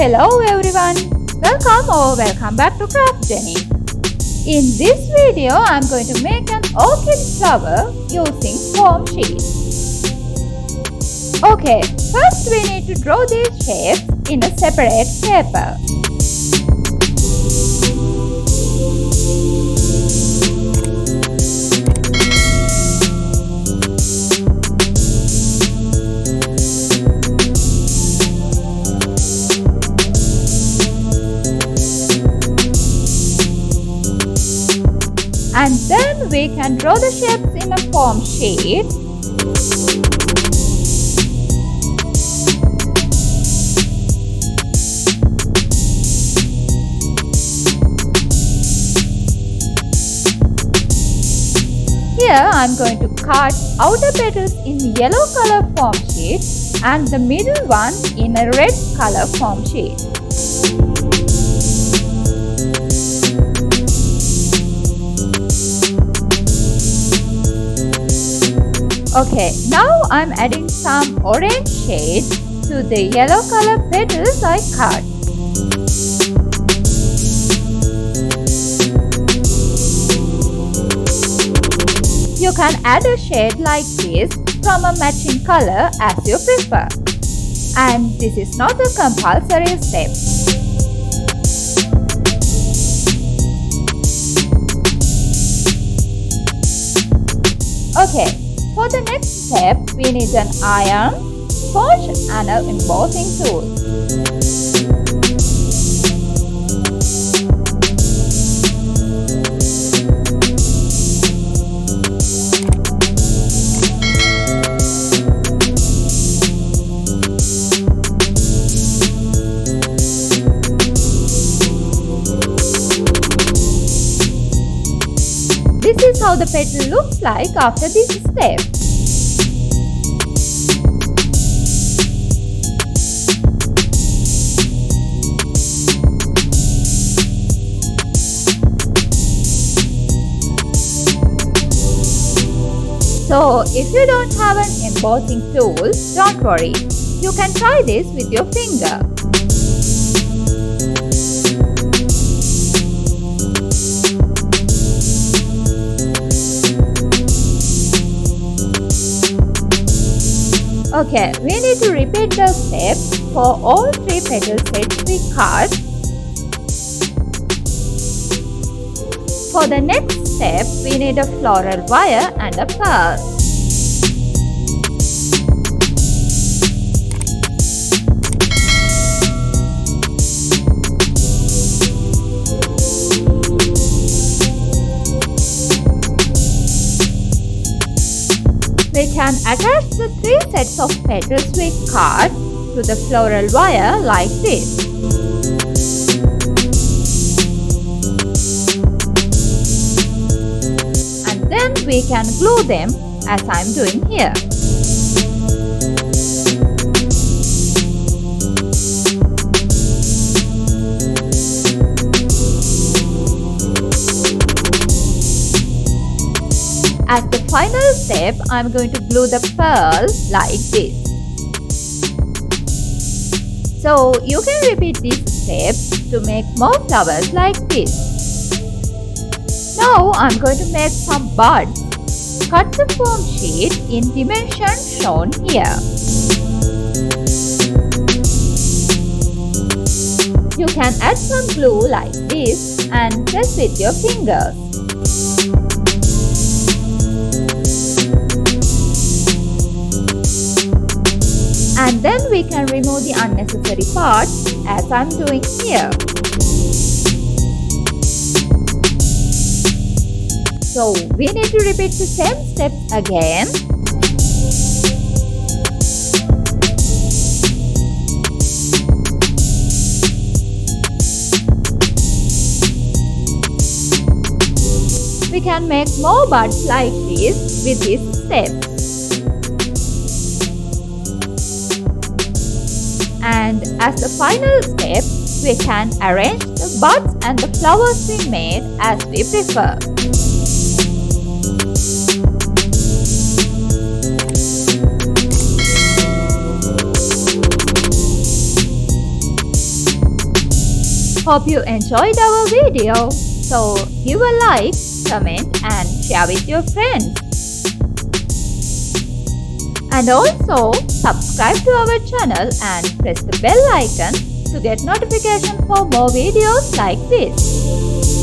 Hello everyone, welcome or welcome back to Craft Jenny. In this video, I am going to make an orchid flower using foam sheets. Okay, first we need to draw these shapes in a separate paper. And then we can draw the shapes in a foam sheet. Here I am going to cut outer petals in yellow color foam sheet and the middle one in a red color foam sheet. Okay, now I'm adding some orange shade to the yellow color petals I cut. You can add a shade like this from a matching color as you prefer. And this is not a compulsory step. Okay. For the next step, we need an iron, sponge and an embossing tool. This is how the petal looks like after this step. So, if you don't have an embossing tool, don't worry. You can try this with your finger. Okay, we need to repeat the steps for all 3 petal sets we cut. For the next step, we need a floral wire and a pearl. We can attach the 3 sets of petals we cut to the floral wire like this. And then we can glue them as I am doing here. As the final step, I am going to glue the pearl like this. So you can repeat these steps to make more flowers like this. Now I am going to make some buds. Cut the foam sheet in dimensions shown here. You can add some glue like this and press with your fingers. And then we can remove the unnecessary parts as I am doing here. So we need to repeat the same steps again. We can make more buds like this with this step. And as the final step, we can arrange the buds and the flowers we made as we prefer. Hope you enjoyed our video. So give a like, comment and share with your friends. And also subscribe to our channel and press the bell icon to get notification for more videos like this.